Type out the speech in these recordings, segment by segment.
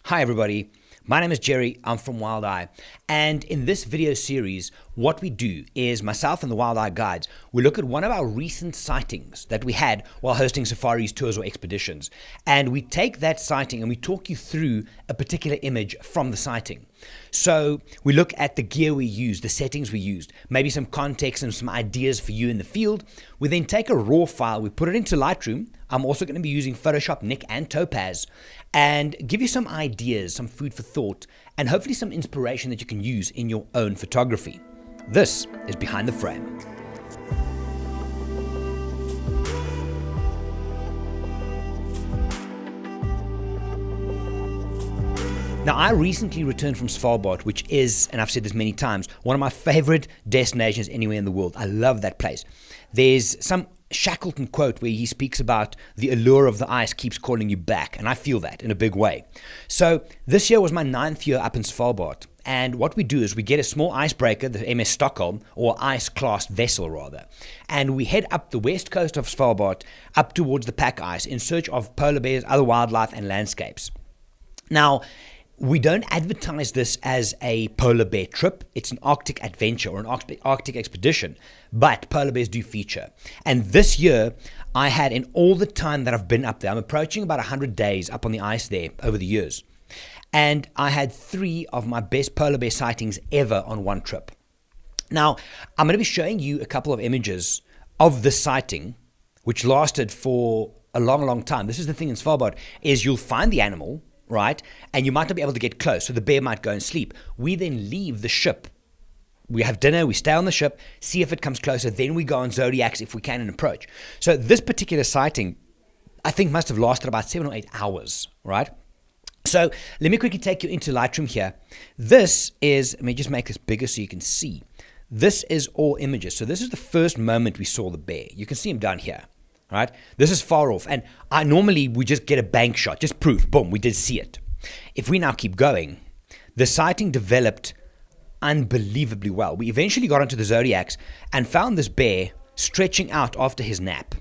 Hi everybody, my name is Gerry, I'm from Wild Eye, and in this video series what we do is myself and the Wild Eye Guides, we look at one of our recent sightings that we had while hosting safaris, tours or expeditions, and we take that sighting and we talk you through a particular image from the sighting. So we look at the gear we used, the settings we used, maybe some context and some ideas for you in the field. We then take a raw file, we put it into Lightroom. I'm also going to be using Photoshop, Nik and Topaz, and give you some ideas, some food for thought, and hopefully some inspiration that you can use in your own photography. This is Behind the Frame. Now, I recently returned from Svalbard, which is, and I've said this many times, one of my favorite destinations anywhere in the world. I love that place. There's some Shackleton quote where he speaks about the allure of the ice keeps calling you back, and I feel that in a big way. So this year was my 9th year up in Svalbard, and what we do is we get a small icebreaker, the MS Stockholm, or ice-class vessel rather, and we head up the west coast of Svalbard up towards the pack ice in search of polar bears, other wildlife and landscapes. Now, we don't advertise this as a polar bear trip. It's an Arctic adventure or an Arctic expedition, but polar bears do feature. And this year, I had, in all the time that I've been up there, I'm approaching about 100 days up on the ice there over the years, and I had 3 of my best polar bear sightings ever on one trip. Now, I'm going to be showing you a couple of images of this sighting, which lasted for a long, long time. This is the thing in Svalbard, is you'll find the animal, right? And you might not be able to get close, so the bear might go and sleep. We then leave the ship. We have dinner, we stay on the ship, see if it comes closer, then we go on zodiacs if we can and approach. So this particular sighting, I think must have lasted about 7 or 8 hours, right? So let me quickly take you into Lightroom here. This is, let me just make this bigger so you can see. This is all images. So this is the first moment we saw the bear. You can see him down here. Right? This is far off, and we just get a bank shot, just proof, boom, we did see it. If we now keep going, the sighting developed unbelievably well. We eventually got onto the zodiacs and found this bear stretching out after his nap.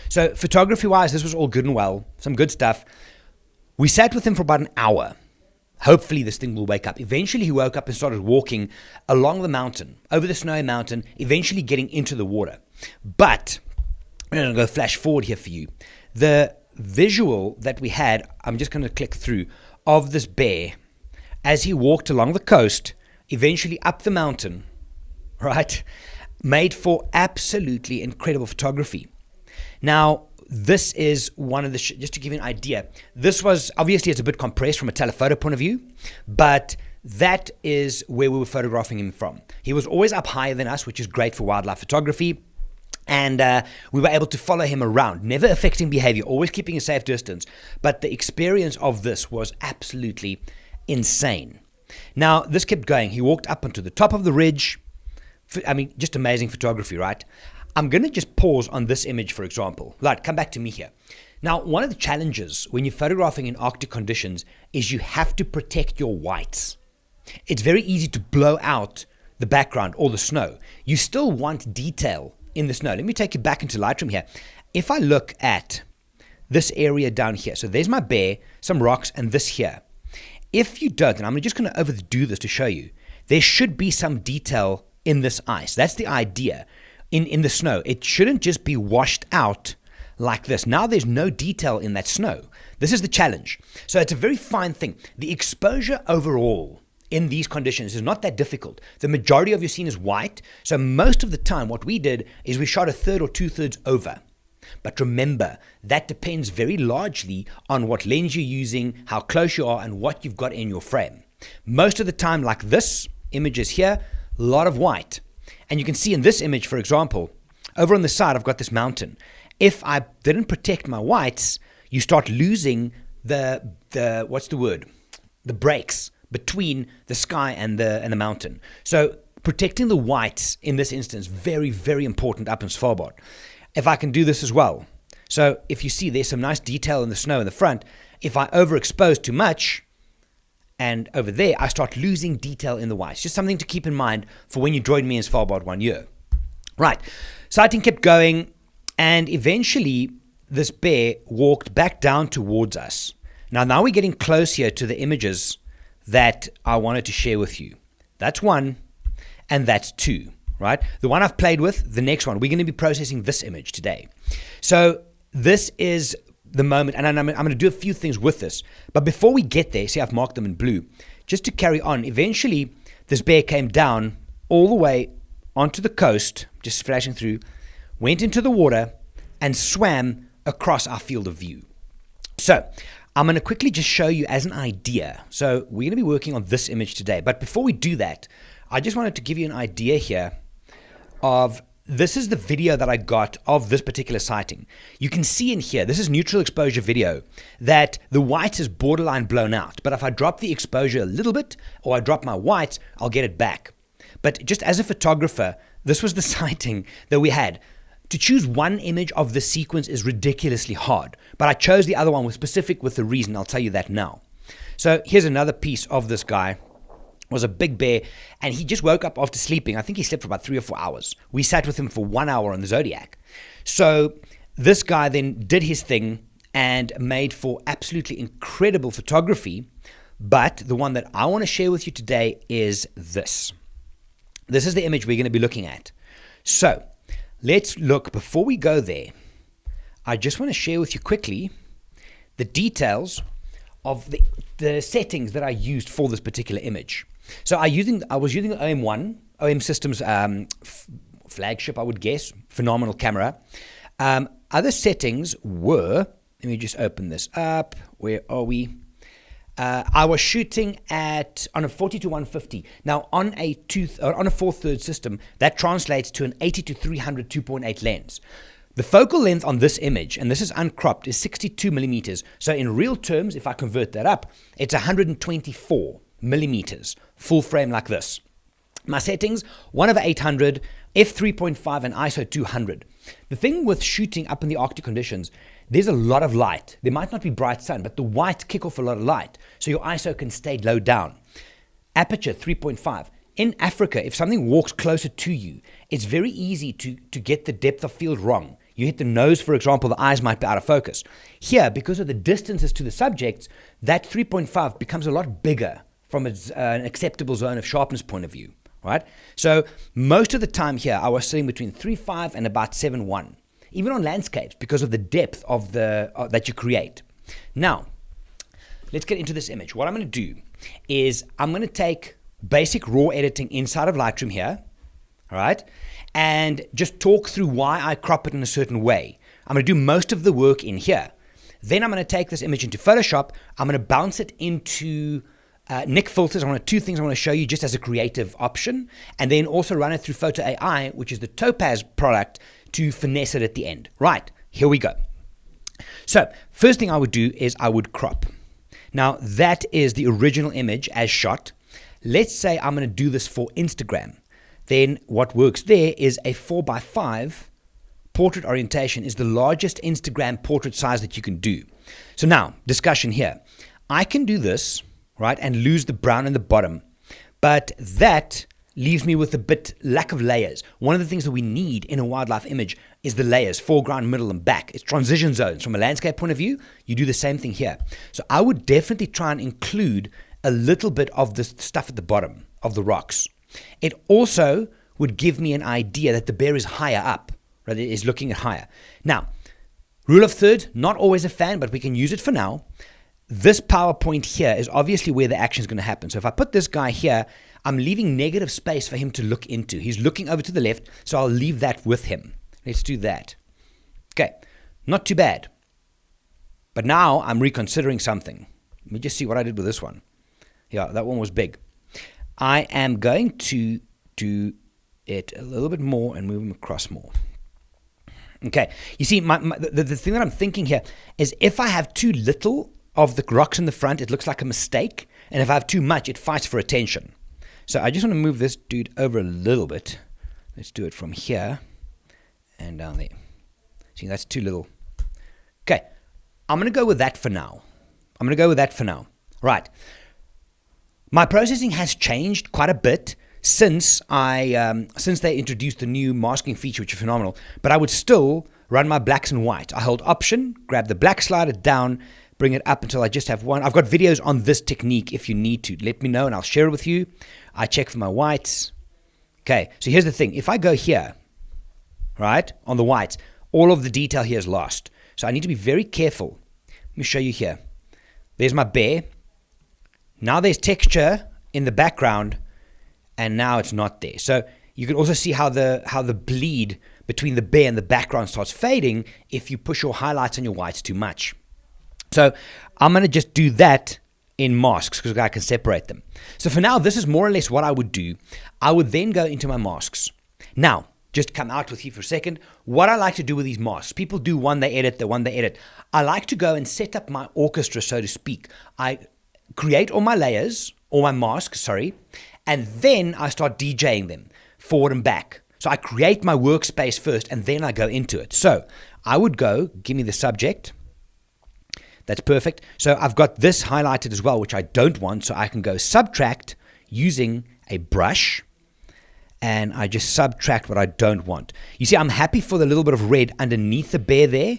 So photography-wise, this was all good and well, some good stuff. We sat with him for about an hour. Hopefully this thing will wake up. Eventually he woke up and started walking along the mountain, over the snowy mountain, eventually getting into the water. But I'm going to go flash forward here for you. The visual that we had, I'm just going to click through, of this bear as he walked along the coast, eventually up the mountain, right, made for absolutely incredible photography. Now, this is one of the, just to give you an idea, this was, obviously it's a bit compressed from a telephoto point of view, but that is where we were photographing him from. He was always up higher than us, which is great for wildlife photography. And we were able to follow him around, never affecting behavior, always keeping a safe distance. But the experience of this was absolutely insane. Now, this kept going. He walked up onto the top of the ridge. I mean, just amazing photography, right? I'm going to just pause on this image, for example. Right, come back to me here. Now, one of the challenges when you're photographing in Arctic conditions is you have to protect your whites. It's very easy to blow out the background or the snow. You still want detail in the snow. Let me take you back into Lightroom here. If I look at this area down here, so there's my bear, some rocks, and this here. If you don't, and I'm just going to overdo this to show you, there should be some detail in this ice. That's the idea. In the snow, it shouldn't just be washed out like this. Now there's no detail in that snow. This is the challenge. So it's a very fine thing. The exposure overall in these conditions is not that difficult. The majority of your scene is white, so most of the time what we did is we shot 1/3 or 2/3 over. But remember, that depends very largely on what lens you're using, how close you are, and what you've got in your frame. Most of the time, like this image is here, a lot of white. And you can see in this image, for example, over on the side I've got this mountain. If I didn't protect my whites, you start losing the what's the word? The breaks between the sky and the mountain. So protecting the whites in this instance, very, very important up in Svalbard. If I can do this as well. So if you see there's some nice detail in the snow in the front, if I overexpose too much, and over there I start losing detail in the whites. Just something to keep in mind for when you join me in Svalbard one year. Right, sighting kept going, and eventually this bear walked back down towards us. Now we're getting close here to the images that I wanted to share with you. That's one, and that's two, right? The one I've played with, the next one, we're going to be processing this image today. So this is the moment, and I'm going to do a few things with this. But before we get there, see I've marked them in blue, just to carry on, eventually this bear came down all the way onto the coast, just flashing through, went into the water, and swam across our field of view. So I'm going to quickly just show you as an idea. So we're going to be working on this image today. But before we do that, I just wanted to give you an idea here of, this is the video that I got of this particular sighting. You can see in here, this is neutral exposure video, that the white is borderline blown out. But if I drop the exposure a little bit, or I drop my white, I'll get it back. But just as a photographer, this was the sighting that we had. To choose one image of this sequence is ridiculously hard. But I chose the other one with specific with the reason. I'll tell you that now. So here's another piece of this guy. Was a big bear, and he just woke up after sleeping. I think he slept for about 3 or 4 hours. We sat with him for 1 hour on the Zodiac. So this guy then did his thing and made for absolutely incredible photography. But the one that I want to share with you today is this. This is the image we're going to be looking at. So let's look. Before we go there, I just want to share with you quickly the details of the settings that I used for this particular image. So I was using the OM Systems flagship, I would guess, phenomenal camera. Other settings were, let me just open this up. Where are we? I was shooting on a 40-150. Now on a 4/3 system, that translates to an 80-300 2.8 lens. The focal length on this image, and this is uncropped, is 62 millimeters. So in real terms, if I convert that up, it's 124 millimeters, full frame like this. My settings, 1/800, f3.5 and ISO 200. The thing with shooting up in the Arctic conditions, there's a lot of light. There might not be bright sun, but the whites kick off a lot of light, so your ISO can stay low down. Aperture 3.5. In Africa, if something walks closer to you, it's very easy to get the depth of field wrong. You hit the nose, for example, the eyes might be out of focus. Here, because of the distances to the subjects, that 3.5 becomes a lot bigger from an acceptable zone of sharpness point of view, right? So most of the time here, I was sitting between 3.5 and about 7.1, even on landscapes, because of the depth of that you create. Now, let's get into this image. What I'm going to do is I'm going to take basic raw editing inside of Lightroom here, all right, and just talk through why I crop it in a certain way. I'm going to do most of the work in here. Then I'm going to take this image into Photoshop. I'm going to bounce it into Nick filters. Two things I want to show you just as a creative option, and then also run it through Photo AI, which is the Topaz product, to finesse it at the end. Right, here we go. So first thing I would do is I would crop. Now that is the original image as shot. Let's say I'm going to do this for Instagram. Then what works there is a 4:5 portrait orientation is the largest Instagram portrait size that you can do. So now, discussion here. I can do this, right, and lose the brown in the bottom, but that leaves me with a bit lack of layers. One of the things that we need in a wildlife image is the layers, foreground, middle, and back. It's transition zones. From a landscape point of view, you do the same thing here. So I would definitely try and include a little bit of the stuff at the bottom of the rocks. It also would give me an idea that the bear is higher up, right? It is looking at higher. Now, rule of thirds, not always a fan, but we can use it for now. This PowerPoint here is obviously where the action is going to happen. So if I put this guy here, I'm leaving negative space for him to look into. He's looking over to the left, so I'll leave that with him. Let's do that. Okay, not too bad. But now I'm reconsidering something. Let me just see what I did with this one. Yeah, that one was big. I am going to do it a little bit more and move him across more. Okay, you see, the thing that I'm thinking here is if I have too little of the rocks in the front, it looks like a mistake. And if I have too much, it fights for attention. So I just want to move this dude over a little bit. Let's do it from here and down there. See, that's too little. Okay, I'm going to go with that for now. Right. My processing has changed quite a bit since they introduced the new masking feature, which is phenomenal. But I would still run my blacks and white. I hold Option, grab the black slider down, bring it up until I just have one. I've got videos on this technique if you need to. Let me know and I'll share it with you. I check for my whites. Okay, so here's the thing. If I go here, right, on the whites, all of the detail here is lost. So I need to be very careful. Let me show you here. There's my bear. Now there's texture in the background, and now it's not there. So you can also see how the bleed between the bear and the background starts fading if you push your highlights and your whites too much. So I'm going to just do that in masks because I can separate them. So for now, this is more or less what I would do. I would then go into my masks. Now, just come out with you for a second. What I like to do with these masks, people do one they edit, the one they edit. I like to go and set up my orchestra, so to speak. I create all my layers, all my masks, sorry, and then I start DJing them forward and back. So I create my workspace first and then I go into it. So I would go, give me the subject. That's perfect. So I've got this highlighted as well, which I don't want. So I can go subtract using a brush and I just subtract what I don't want. You see, I'm happy for the little bit of red underneath the bear there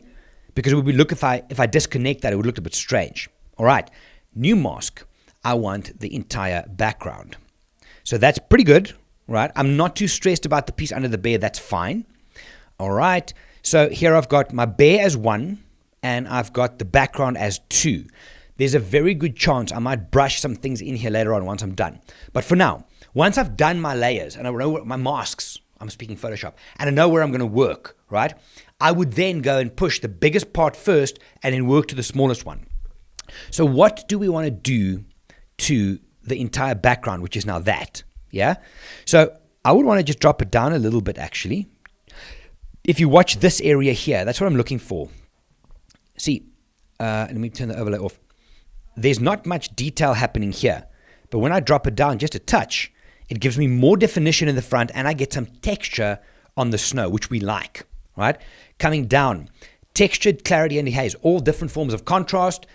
because it would look, if I disconnect that, it would look a bit strange. All right, new mask. I want the entire background. So that's pretty good, right? I'm not too stressed about the piece under the bear. That's fine. All right. So here I've got my bear as 1 and I've got the background as 2. There's a very good chance I might brush some things in here later on once I'm done. But for now, once I've done my layers and I know what my masks, I'm speaking Photoshop, and I know where I'm going to work, right? I would then go and push the biggest part first and then work to the smallest one. So what do we want to do to the entire background, which is now that? Yeah. So I would want to just drop it down a little bit, actually. If you watch this area here, that's what I'm looking for. See, let me turn the overlay off. There's not much detail happening here, but when I drop it down just a touch, it gives me more definition in the front and I get some texture on the snow, which we like, right? Coming down, textured, clarity, and haze, all different forms of contrast,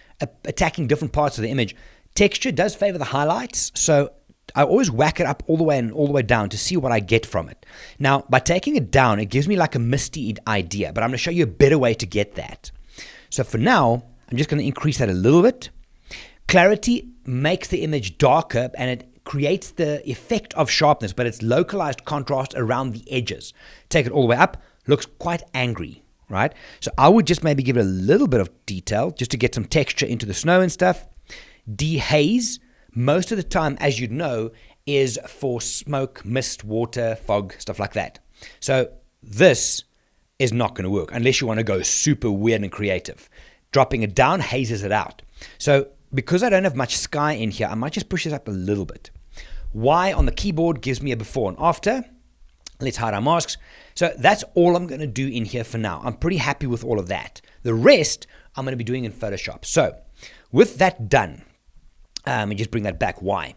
attacking different parts of the image. Texture does favor the highlights, so I always whack it up all the way and all the way down to see what I get from it. Now, by taking it down, it gives me like a misty idea, but I'm going to show you a better way to get that. So for now, I'm just going to increase that a little bit. Clarity makes the image darker and it creates the effect of sharpness, but it's localized contrast around the edges. Take it all the way up, looks quite angry, right? So I would just maybe give it a little bit of detail just to get some texture into the snow and stuff. Dehaze, most of the time, as you know, is for smoke, mist, water, fog, stuff like that. So this is not going to work unless you want to go super weird and creative. Dropping it down hazes it out. So because I don't have much sky in here, I might just push this up a little bit. Y on the keyboard gives me a before and after. Let's hide our masks. So that's all I'm going to do in here for now. I'm pretty happy with all of that. The rest I'm going to be doing in Photoshop. So with that done, let me just bring that back. Y.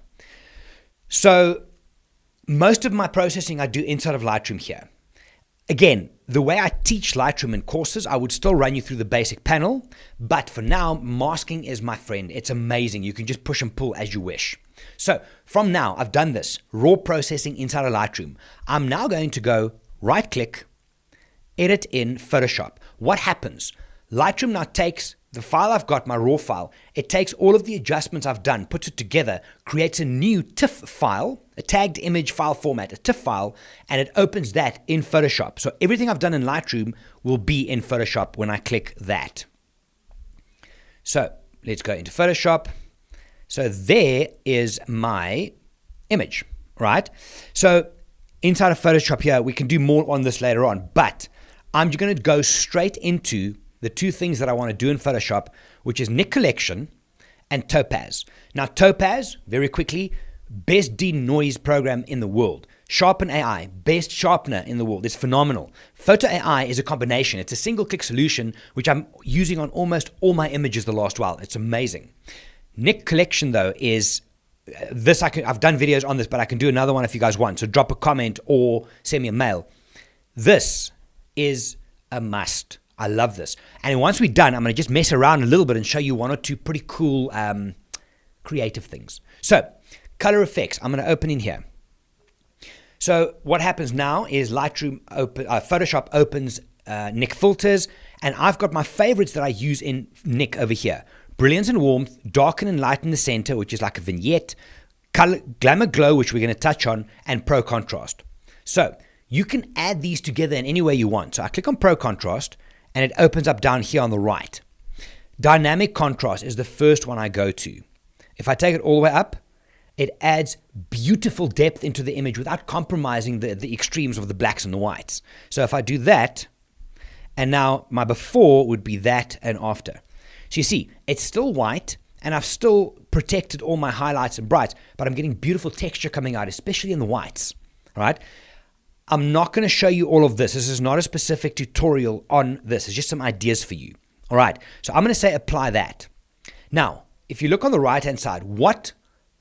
So most of my processing I do inside of Lightroom here. Again, the way I teach Lightroom in courses, I would still run you through the basic panel, but for now, masking is my friend. It's amazing. You can just push and pull as you wish. So from now, I've done this raw processing inside of Lightroom. I'm now going to go right-click, edit in Photoshop. What happens? Lightroom now takes the file I've got, my raw file, it takes all of the adjustments I've done, puts it together, creates a new TIFF file, a tagged image file format, a TIFF file, and it opens that in Photoshop. So everything I've done in Lightroom will be in Photoshop when I click that. So let's go into Photoshop. So there is my image, right? So inside of Photoshop here, we can do more on this later on, but I'm going to go straight into the two things that I want to do in Photoshop, which is Nik Collection and Topaz. Now, Topaz, very quickly, best denoise program in the world. Sharpen AI, best sharpener in the world. It's phenomenal. Photo AI is a combination. It's a single-click solution, which I'm using on almost all my images the last while. It's amazing. Nik Collection, though, is this. I've done videos on this, but I can do another one if you guys want. So drop a comment or send me a mail. This is a must. I love this. And once we're done, I'm going to just mess around a little bit and show you one or two pretty cool creative things. So, color effects. I'm going to open in here. So what happens now is Photoshop opens Nik filters, and I've got my favorites that I use in Nik over here. brilliance and warmth, darken and lighten the center, which is like a vignette, color, glamour glow, which we're going to touch on, and pro contrast. So you can add these together in any way you want. So I click on pro contrast and it opens up down here on the right. Dynamic contrast is the first one I go to. If I take it all the way up, it adds beautiful depth into the image without compromising the extremes of the blacks and the whites. So if I do that, and now my before would be that and after. So you see, it's still white, and I've still protected all my highlights and brights, but I'm getting beautiful texture coming out, especially in the whites, all right? I'm not going to show you all of this. This is not a specific tutorial on this. It's just some ideas for you, all right? So I'm going to say apply that. Now, if you look on the right-hand side, what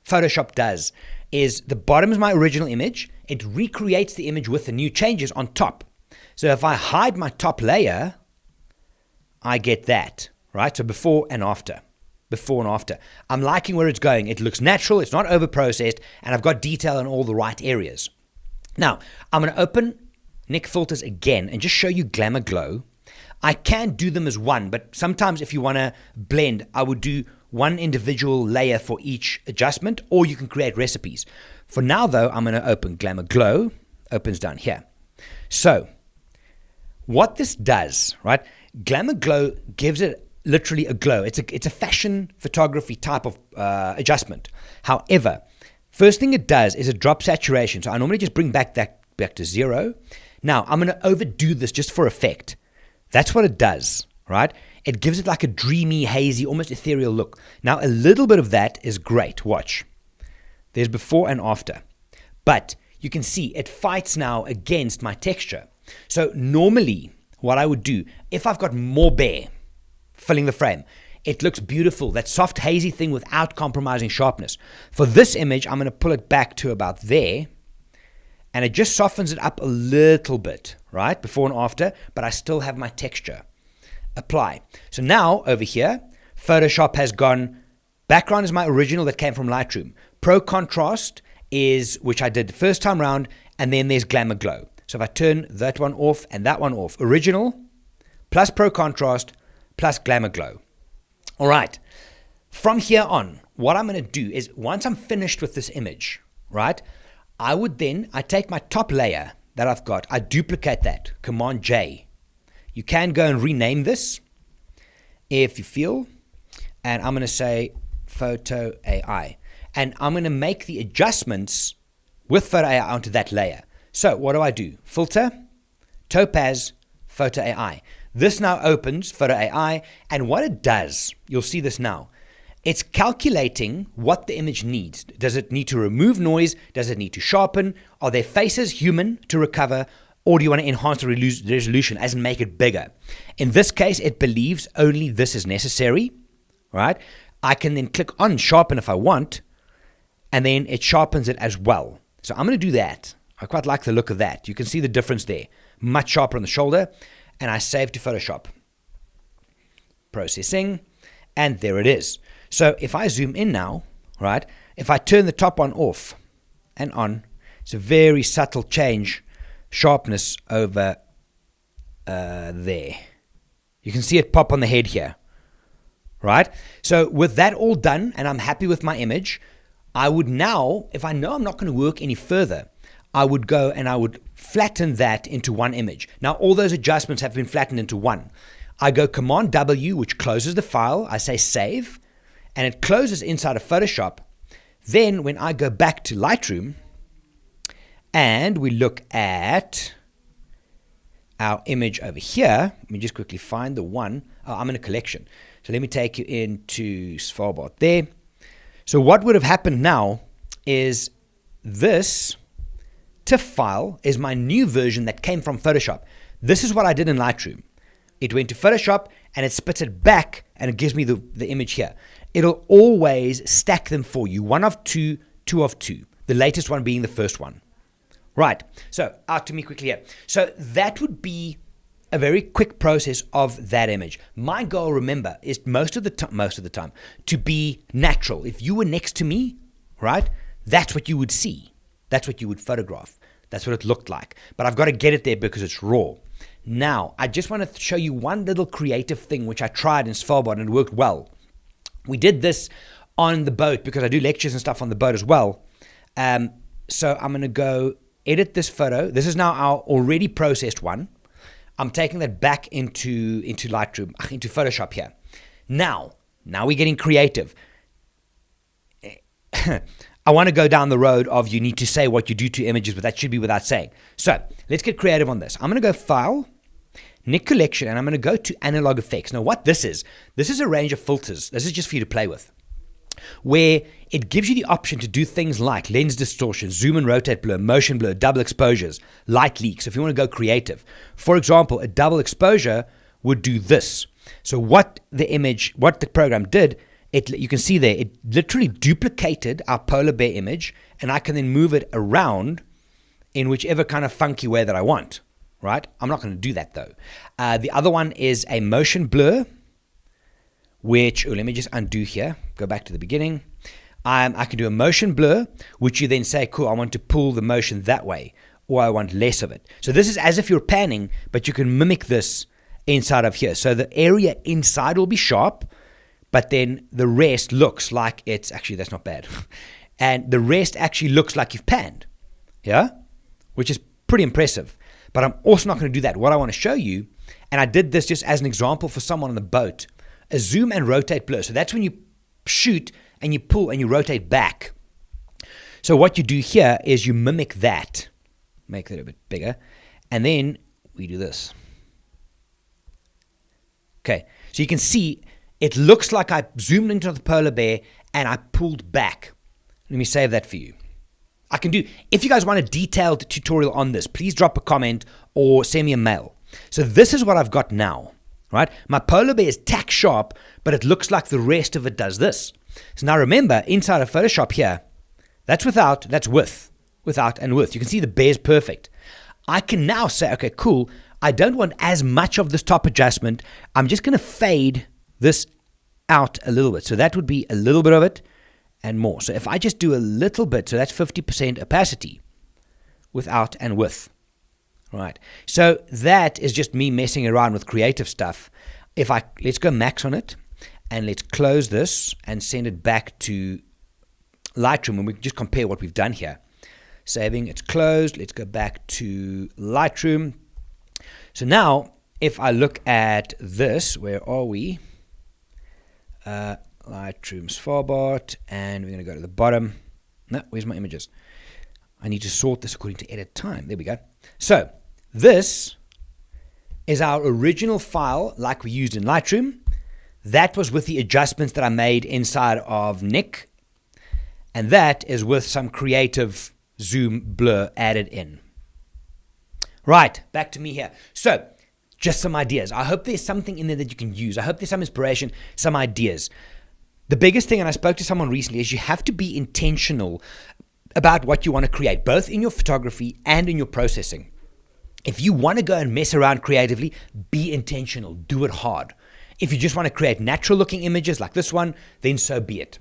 Photoshop does is the bottom is my original image. It recreates the image with the new changes on top. So if I hide my top layer, I get that, right? So before and after. Before and after. I'm liking where it's going. It looks natural. It's not over-processed. And I've got detail in all the right areas. Now, I'm going to open Nik Filters again and just show you Glamour Glow. I can do them as one, but sometimes if you want to blend, I would do one individual layer for each adjustment, or you can create recipes. For now, though, I'm going to open Glamour Glow. Opens down here. So, what this does, right? Glamour Glow gives it literally a glow. It's a fashion photography type of adjustment. However, first thing it does is it drops saturation. So I normally just bring back to 0. Now, I'm going to overdo this just for effect. That's what it does, right? It gives it like a dreamy, hazy, almost ethereal look. Now, a little bit of that is great. Watch. There's before and after. But you can see it fights now against my texture. So normally, what I would do, if I've got more bare filling the frame, it looks beautiful, that soft, hazy thing without compromising sharpness. For this image, I'm going to pull it back to about there, and it just softens it up a little bit, right? Before and after, but I still have my texture. Apply. So now, over here, Photoshop has gone, background is my original that came from Lightroom. Pro Contrast is, which I did the first time round, and then there's Glamour Glow. So if I turn that one off and that one off, original, plus Pro Contrast, plus Glamour Glow. All right. From here on, what I'm going to do is, once I'm finished with this image, right, I take my top layer that I've got, I duplicate that, Command J. You can go and rename this if you feel, and I'm going to say Photo AI. And I'm going to make the adjustments with Photo AI onto that layer. So what do? Filter, Topaz, Photo AI. This now opens Photo AI, and what it does, you'll see this now, it's calculating what the image needs. Does it need to remove noise? Does it need to sharpen? Are their faces human to recover? Or do you want to enhance the resolution as in make it bigger? In this case, it believes only this is necessary, right? I can then click on sharpen if I want, and then it sharpens it as well. So I'm going to do that. I quite like the look of that. You can see the difference there. Much sharper on the shoulder. And I save to Photoshop. Processing. And there it is. So if I zoom in now, right, if I turn the top one off and on, it's a very subtle change, sharpness over there. You can see it pop on the head here, right? So with that all done, and I'm happy with my image, I would now, if I know I'm not going to work any further, I would go and I would flatten that into one image. Now, all those adjustments have been flattened into one. I go Command W, which closes the file. I say save, and it closes inside of Photoshop. Then when I go back to Lightroom and we look at our image over here, let me just quickly find the one. Oh, I'm in a collection. So let me take you into Svalbard there. So what would have happened now is this TIFF file is my new version that came from Photoshop. This is what I did in Lightroom. It went to Photoshop and it spits it back and it gives me the image here. It'll always stack them for you. 1 of 2, 2 of 2. The latest one being the first one. Right. So out to me quickly here. So that would be a very quick process of that image. My goal, remember, is most of the time to be natural. If you were next to me, right, that's what you would see. That's what you would photograph. That's what it looked like. But I've got to get it there because it's raw. Now, I just want to show you one little creative thing which I tried in Svalbard and it worked well. We did this on the boat because I do lectures and stuff on the boat as well. So I'm going to go edit this photo. This is now our already processed one. I'm taking that back into Lightroom, into Photoshop here. Now we're getting creative. I want to go down the road of you need to say what you do to images, but that should be without saying. So let's get creative on this. I'm going to go File, Nick Collection, and I'm going to go to Analog Effects. Now what this is a range of filters. This is just for you to play with, where it gives you the option to do things like lens distortion, zoom and rotate blur, motion blur, double exposures, light leaks, if you want to go creative. For example, a double exposure would do this. So what the program did, you can see there, it literally duplicated our polar bear image, and I can then move it around in whichever kind of funky way that I want, right? I'm not going to do that though. The other one is a motion blur, which, let me just undo here, go back to the beginning. I can do a motion blur, which you then say, cool, I want to pull the motion that way, or I want less of it. So this is as if you're panning, but you can mimic this inside of here. So the area inside will be sharp, but then the rest looks like it's, actually that's not bad. And the rest actually looks like you've panned, yeah? Which is pretty impressive. But I'm also not going to do that. What I want to show you, and I did this just as an example for someone on the boat, a zoom and rotate blur. So that's when you shoot and you pull and you rotate back. So what you do here is you mimic that, make it a bit bigger, and then we do this. Okay, so you can see it looks like I zoomed into the polar bear and I pulled back. Let me save that for you. I can do, if you guys want a detailed tutorial on this, please drop a comment or send me a mail. So this is what I've got now, right? My polar bear is tack sharp, but it looks like the rest of it does this. So now remember, inside of Photoshop here, that's without, that's with, without and with. You can see the bear's perfect. I can now say, okay, cool. I don't want as much of this top adjustment. I'm just going to fade this out a little bit. So that would be a little bit of it and more. So if I just do a little bit, so that's 50% opacity without and with. Right. So that is just me messing around with creative stuff. Let's go max on it and let's close this and send it back to Lightroom, and we can just compare what we've done here. Saving, it's closed. Let's go back to Lightroom. So now if I look at this, where are we? Lightroom Svalbard, and we're going to go to the bottom. No, where's my images? I need to sort this according to edit time. There we go. So this is our original file like we used in Lightroom. That was with the adjustments that I made inside of Nick, and that is with some creative zoom blur added in. Right, back to me here. So just some ideas. I hope there's something in there that you can use. I hope there's some inspiration, some ideas. The biggest thing, and I spoke to someone recently, is you have to be intentional about what you want to create, both in your photography and in your processing. If you want to go and mess around creatively, be intentional, do it hard. If you just want to create natural looking images like this one, then so be it.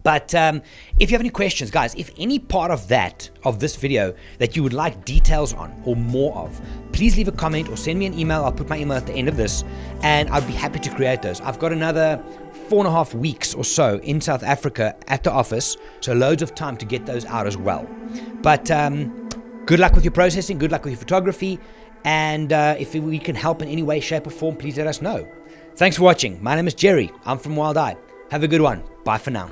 But if you have any questions, guys, if any part of this video that you would like details on or more of, please leave a comment or send me an email. I'll put my email at the end of this, and I'd be happy to create those. I've got another 4.5 weeks or so in South Africa at the office, so loads of time to get those out as well. But good luck with your processing, good luck with your photography, and if we can help in any way, shape, or form, please let us know. Thanks for watching. My name is Gerry. I'm from Wild Eye. Have a good one. Bye for now.